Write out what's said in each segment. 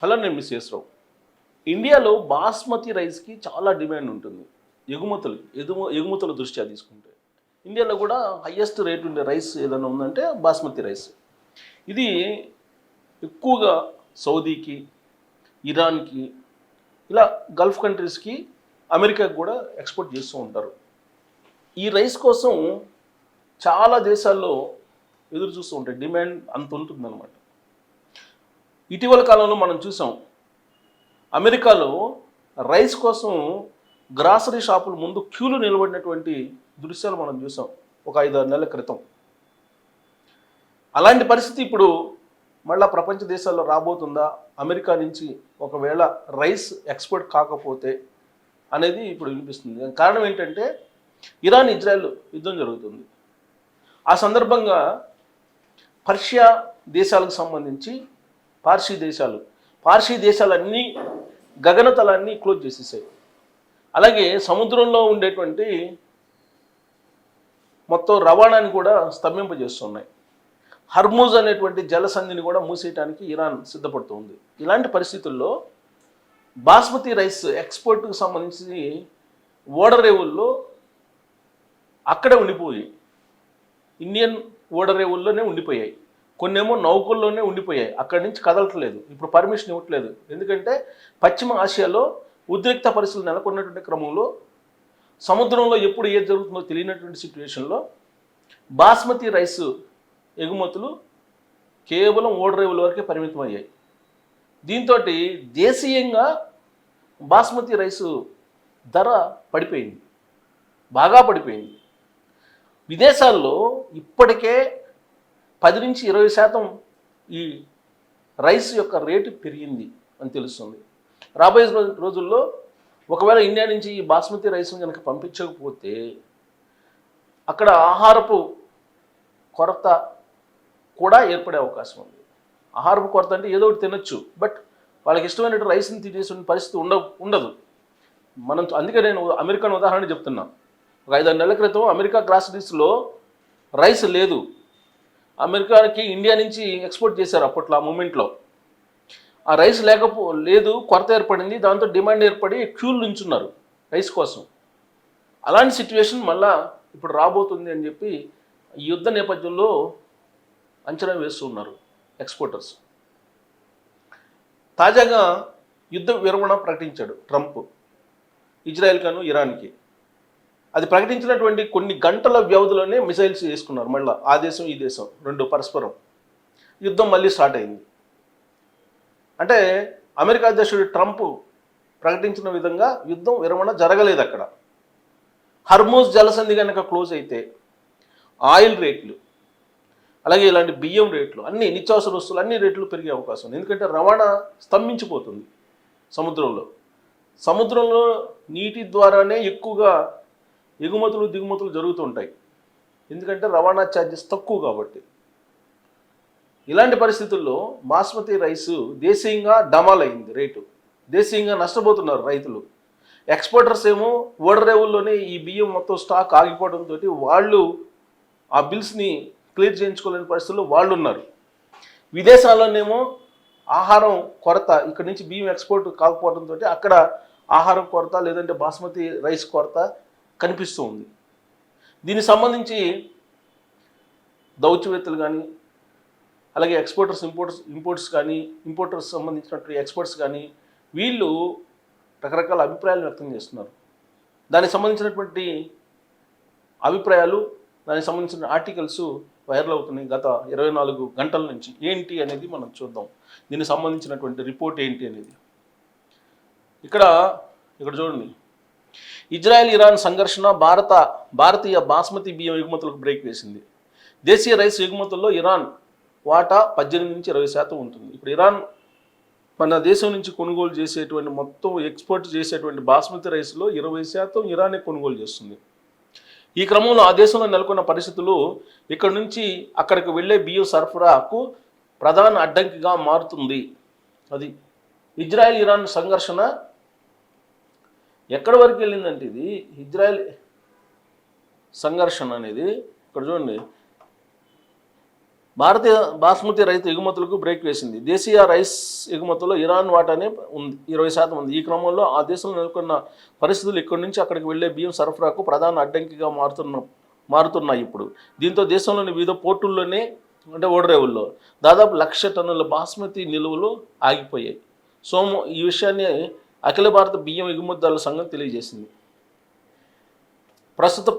Hello, నేను miss రావు. ఇండియాలో బాస్మతి రైస్కి చాలా డిమాండ్ ఉంటుంది. ఎగుమతుల దృష్ట్యా తీసుకుంటే ఇండియాలో కూడా హయ్యెస్ట్ రేట్ ఉండే రైస్ ఏదైనా ఉందంటే బాస్మతి రైస్. ఇది ఎక్కువగా సౌదీకి, ఇరాన్కి, ఇలా గల్ఫ్ కంట్రీస్కి, అమెరికాకి కూడా ఎక్స్పోర్ట్ చేస్తూ ఉంటారు. ఈ రైస్ కోసం చాలా దేశాల్లో ఎదురు చూస్తూ ఉంటాయి. డిమాండ్ అంత ఉంటుందన్నమాట. ఇటీవల కాలంలో మనం చూసాం, అమెరికాలో రైస్ కోసం గ్రాసరీ షాపుల ముందు క్యూలు నిలబడినటువంటి దృశ్యాలు మనం చూసాం ఒక 5-6 నెలల క్రితం. అలాంటి పరిస్థితి ఇప్పుడు మళ్ళా ప్రపంచ దేశాల్లో రాబోతుందా? అమెరికా నుంచి ఒకవేళ రైస్ ఎక్స్పోర్ట్ కాకపోతే అనేది ఇప్పుడు వినిపిస్తుంది. కారణం ఏంటంటే ఇరాన్ ఇజ్రాయెల్ యుద్ధం జరుగుతుంది. ఆ సందర్భంగా పర్షియా దేశాలకు సంబంధించి పార్సీ దేశాలన్నీ గగనతలాన్ని క్లోజ్ చేసేసాయి. అలాగే సముద్రంలో ఉండేటువంటి మొత్తం రవాణాని కూడా స్తంభింపజేస్తున్నాయి. హర్మూజ్ అనేటువంటి జలసంధిని కూడా మూసేయడానికి ఇరాన్ సిద్ధపడుతుంది. ఇలాంటి పరిస్థితుల్లో బాస్మతి రైస్ ఎక్స్పోర్ట్కి సంబంధించి ఓడరేవుల్లో అక్కడే ఉండిపోయి, ఇండియన్ ఓడరేవుల్లోనే ఉండిపోయాయి. కొన్నేమో నౌకల్లోనే ఉండిపోయాయి, అక్కడి నుంచి కదలట్లేదు. ఇప్పుడు పర్మిషన్ ఇవ్వట్లేదు. ఎందుకంటే పశ్చిమ ఆసియాలో ఉద్రిక్త పరిస్థితులు నెలకొన్నటువంటి క్రమంలో సముద్రంలో ఎప్పుడు ఏది జరుగుతుందో తెలియనటువంటి సిచ్యువేషన్లో బాస్మతి రైస్ ఎగుమతులు కేవలం ఓడరేవుల వరకే పరిమితం అయ్యాయి. దీంతో దేశీయంగా బాస్మతి రైసు ధర పడిపోయింది, బాగా పడిపోయింది. విదేశాల్లో ఇప్పటికే 10-20% ఈ రైస్ యొక్క రేటు పెరిగింది అని తెలుస్తుంది. రాబోయే రోజుల్లో ఒకవేళ ఇండియా నుంచి ఈ బాస్మతి రైస్ను కనుక పంపించకపోతే అక్కడ ఆహారపు కొరత కూడా ఏర్పడే అవకాశం ఉంది. ఆహారపు కొరత అంటే ఏదో ఒకటి తినొచ్చు, బట్ వాళ్ళకి ఇష్టమైనట్టు రైస్ని తినేసిన పరిస్థితి ఉండదు. అందుకే నేను అమెరికన్ ఉదాహరణ చెప్తున్నా. ఒక 5-6 నెలల క్రితం అమెరికా గ్రాసరీస్లో రైస్ లేదు. అమెరికాకి ఇండియా నుంచి ఎక్స్పోర్ట్ చేశారు అప్పట్లో, ఆ మూమెంట్లో. ఆ రైస్ లేదు, కొరత ఏర్పడింది. దాంతో డిమాండ్ ఏర్పడి క్యూలు నుంచున్నారు రైస్ కోసం. అలాంటి సిచ్యువేషన్ మళ్ళా ఇప్పుడు రాబోతుంది అని చెప్పి ఈ యుద్ధ నేపథ్యంలో అంచనా వేస్తున్నారు ఎక్స్పోర్టర్స్. తాజాగా యుద్ధ విరమణ ప్రకటించాడు ట్రంప్ ఇజ్రాయెల్కను ఇరాన్కి. అది ప్రకటించినటువంటి కొన్ని గంటల వ్యవధిలోనే మిసైల్స్ చేసుకున్నారు. మళ్ళీ ఆ దేశం ఈ దేశం రెండు పరస్పరం యుద్ధం మళ్ళీ స్టార్ట్ అయింది. అంటే అమెరికా అధ్యక్షుడు ట్రంప్ ప్రకటించిన విధంగా యుద్ధం విరమణ జరగలేదు అక్కడ. హర్మూజ్ జలసంధి కనుక క్లోజ్ అయితే ఆయిల్ రేట్లు, అలాగే ఇలాంటి బియ్యం రేట్లు, అన్ని నిత్యావసర వస్తువులు అన్ని రేట్లు పెరిగే అవకాశం ఉంది. ఎందుకంటే రవాణా స్తంభించిపోతుంది. సముద్రంలో నీటి ద్వారానే ఎక్కువగా ఎగుమతులు దిగుమతులు జరుగుతుంటాయి. ఎందుకంటే రవాణా ఛార్జెస్ తక్కువ కాబట్టి. ఇలాంటి పరిస్థితుల్లో బాస్మతి రైసు దేశీయంగా డమాల్ అయింది రేటు. దేశీయంగా నష్టపోతున్నారు రైతులు. ఎక్స్పోర్టర్స్ ఏమో ఓడరేవుల్లోనే ఈ బియ్యం మొత్తం స్టాక్ ఆగిపోవడంతో వాళ్ళు ఆ బిల్స్ని క్లియర్ చేయించుకోలేని పరిస్థితుల్లో వాళ్ళు ఉన్నారు. విదేశాల్లోనేమో ఆహారం కొరత, ఇక్కడ నుంచి బియ్యం ఎక్స్పోర్ట్ కాకపోవడంతో అక్కడ ఆహారం కొరత లేదంటే బాస్మతి రైస్ కొరత కనిపిస్తూ ఉంది. దీనికి సంబంధించి దౌత్యవేత్తలు కానీ, అలాగే ఇంపోర్టర్స్ సంబంధించినటువంటి ఎక్స్పర్ట్స్ కానీ వీళ్ళు రకరకాల అభిప్రాయాలు వ్యక్తం చేస్తున్నారు. దానికి సంబంధించినటువంటి అభిప్రాయాలు, దానికి సంబంధించిన ఆర్టికల్స్ వైరల్ అవుతున్నాయి గత 24 గంటల నుంచి. ఏంటి అనేది మనం చూద్దాం. దీనికి సంబంధించినటువంటి రిపోర్ట్ ఏంటి అనేది ఇక్కడ చూడండి. ఇజ్రాయెల్ ఇరాన్ సంఘర్షణ భారతీయ బాస్మతి బియ్యం ఎగుమతులకు బ్రేక్ వేసింది. దేశీయ రైస్ ఎగుమతుల్లో ఇరాన్ వాటా 18-20% ఉంటుంది. ఇప్పుడు ఇరాన్ మన దేశం నుంచి కొనుగోలు చేసేటువంటి మొత్తం ఎక్స్పోర్ట్ చేసేటువంటి బాస్మతి రైస్లో 20% ఇరానే కొనుగోలు చేస్తుంది. ఈ క్రమంలో ఆ దేశంలో నెలకొన్న పరిస్థితులు ఇక్కడ నుంచి అక్కడికి వెళ్ళే బియ్యం సరఫరాకు ప్రధాన అడ్డంకిగా మారుతుంది. అది ఇజ్రాయెల్ ఇరాన్ సంఘర్షణ ఎక్కడి వరకు వెళ్ళిందంటే ఇది ఇజ్రాయెల్ సంఘర్షణ అనేది ఇక్కడ చూడండి. భారతీయ బాస్మతి రైతు ఎగుమతులకు బ్రేక్ వేసింది. దేశీయ రైస్ ఎగుమతుల్లో ఇరాన్ వాటానే ఉంది, 20% ఉంది. ఈ క్రమంలో ఆ దేశంలో నెలకొన్న పరిస్థితులు ఇక్కడి నుంచి అక్కడికి వెళ్లే బియ్యం సరఫరాకు ప్రధాన అడ్డంకిగా మారుతున్నాయి ఇప్పుడు. దీంతో దేశంలోని వివిధ పోర్టుల్లోనే అంటే ఓడరేవుల్లో దాదాపు 1,00,000 టన్నుల బాస్మతి నిల్వలు ఆగిపోయాయి. ఈ విషయాన్ని అఖిల భారత బియ్యం ఎగుమతిదారుల సంఘం తెలియజేసింది. ప్రస్తుత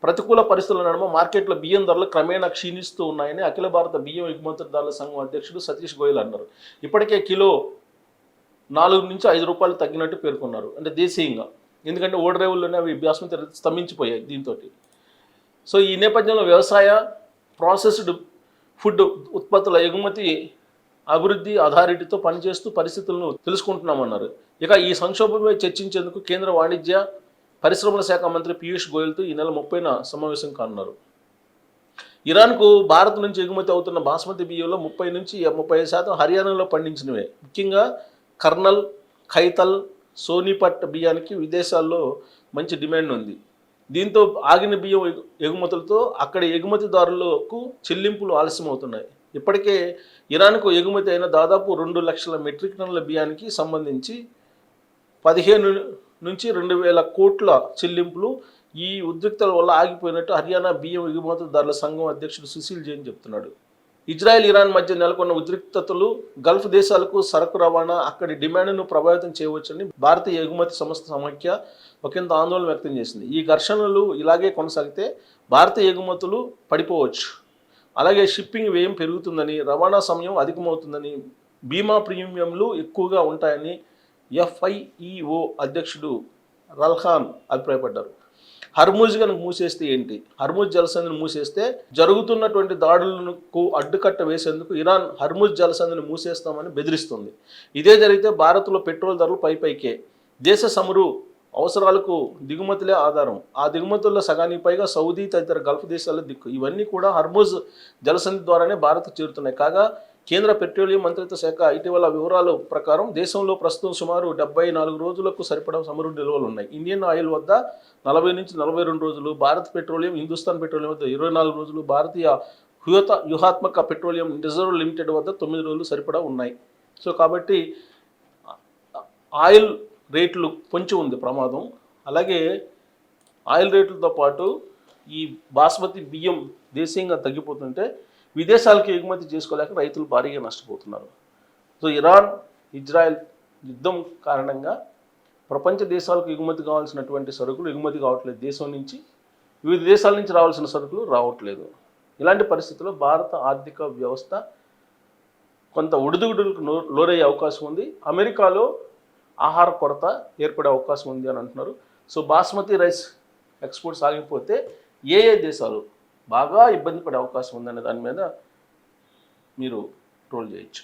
ప్రతికూల పరిస్థితుల నడుమ మార్కెట్లో బియ్యం ధరలు క్రమేణా క్షీణిస్తూ ఉన్నాయని అఖిల భారత బియ్యం ఎగుమతిదారుల సంఘం అధ్యక్షుడు సతీష్ గోయల్ అన్నారు. ఇప్పటికే కిలో 4 నుంచి 5 రూపాయలు తగ్గినట్టు పేర్కొన్నారు. అంటే దేశీయంగా, ఎందుకంటే ఓడరేవుల్లోనే అవి బాస్మతి స్తంభించిపోయాయి దీంతో. సో ఈ నేపథ్యంలో వ్యవసాయ ప్రాసెస్డ్ ఫుడ్ ఉత్పత్తుల ఎగుమతి అభివృద్ధి అథారిటీతో పనిచేస్తూ పరిస్థితులను తెలుసుకుంటున్నామన్నారు. ఇక ఈ సంక్షోభంపై చర్చించేందుకు కేంద్ర వాణిజ్య పరిశ్రమల శాఖ మంత్రి పీయూష్ గోయల్తో ఈ నెల 30న సమావేశం కానున్నారు. ఇరాన్కు భారత్ నుంచి ఎగుమతి అవుతున్న బాస్మతి బియ్యంలో 30 నుంచి 35% హర్యానాలో పండించినవే. ముఖ్యంగా కర్నల్, ఖైతల్, సోనిపట్ బియ్యానికి విదేశాల్లో మంచి డిమాండ్ ఉంది. దీంతో ఆగిన బియ్యం ఎగుమతులతో అక్కడి ఎగుమతిదారులకు చెల్లింపులు ఆలస్యం అవుతున్నాయి. ఇప్పటికే ఇరాన్కు ఎగుమతి అయిన దాదాపు 2 లక్షల మెట్రిక్ టన్నుల బియ్యానికి సంబంధించి 15 నుంచి 2,000 కోట్ల చెల్లింపులు ఈ ఉద్రిక్తల వల్ల ఆగిపోయినట్టు హర్యానా బియ్యం ఎగుమతిదారుల సంఘం అధ్యక్షుడు సుశీల్ జైన్ చెప్తున్నాడు. ఇజ్రాయెల్, ఇరాన్ మధ్య నెలకొన్న ఉద్రిక్తతలు గల్ఫ్ దేశాలకు సరకు రవాణా, అక్కడి డిమాండ్ను ప్రభావితం చేయవచ్చని భారతీయ ఎగుమతి సంస్థ సమాఖ్య ఒకంత ఆందోళన వ్యక్తం చేసింది. ఈ ఘర్షణలు ఇలాగే కొనసాగితే భారతీయ ఎగుమతులు పడిపోవచ్చు. అలాగే షిప్పింగ్ వ్యయం పెరుగుతుందని, రవాణా సమయం అధికమవుతుందని, బీమా ప్రీమియంలు ఎక్కువగా ఉంటాయని FIEO అధ్యక్షుడు రల్ఖాన్ అభిప్రాయపడ్డారు. హర్ముజ్ కనుక మూసేస్తే ఏంటి? హర్ముజ్ జలసంధిని మూసేస్తే జరుగుతున్నటువంటి దాడులకు అడ్డుకట్ట వేసేందుకు ఇరాన్ హర్ముజ్ జలసంధిని మూసేస్తామని బెదిరిస్తుంది. ఇదే జరిగితే భారత్లో పెట్రోల్ ధరలు పైకే. దేశ చమురు అవసరాలకు దిగుమతులే ఆధారం. ఆ దిగుమతుల్లో సగానికి పైగా సౌదీ తదితర గల్ఫ్ దేశాల దిక్కు. ఇవన్నీ కూడా హర్ముజ్ జలసంధి ద్వారానే భారత్ చేరుతున్నాయి. కాగా కేంద్ర పెట్రోలియం మంత్రిత్వ శాఖ ఇటీవల వివరాల ప్రకారం దేశంలో ప్రస్తుతం సుమారు 74 రోజులకు సరిపడా చమురు నిల్వలు ఉన్నాయి. ఇండియన్ ఆయిల్ వద్ద 40 నుంచి 42 రోజులు, భారత్ పెట్రోలియం, హిందుస్థాన్ పెట్రోలియం వద్ద 24 రోజులు, భారతీయ వ్యూహాత్మక పెట్రోలియం రిజర్వ్ లిమిటెడ్ వద్ద 9 రోజులు సరిపడా ఉన్నాయి. సో కాబట్టి ఆయిల్ రేట్లు పొంచి ఉంది ప్రమాదం. అలాగే ఆయిల్ రేట్లతో పాటు ఈ బాస్మతి బియ్యం దేశీయంగా తగ్గిపోతుంటే విదేశాలకు ఎగుమతి చేసుకోలేక రైతులు భారీగా నష్టపోతున్నారు. సో ఇరాన్, ఇజ్రాయెల్ యుద్ధం కారణంగా ప్రపంచ దేశాలకు ఎగుమతి కావాల్సినటువంటి సరుకులు ఎగుమతి కావట్లేదు. దేశం నుంచి వివిధ దేశాల నుంచి రావాల్సిన సరుకులు రావట్లేదు. ఇలాంటి పరిస్థితుల్లో భారత ఆర్థిక వ్యవస్థ కొంత ఒడిదుడుకులకు లోరయ్యే అవకాశం ఉంది. అమెరికాలో ఆహార కొరత ఏర్పడే అవకాశం ఉంది అని అంటున్నారు. సో బాస్మతి రైస్ ఎక్స్పోర్ట్స్ ఆగిపోతే ఏ దేశాలు బాగా ఇబ్బంది పడే అవకాశం ఉందనే దాని మీద మీరు ట్రోల్ చేయొచ్చు.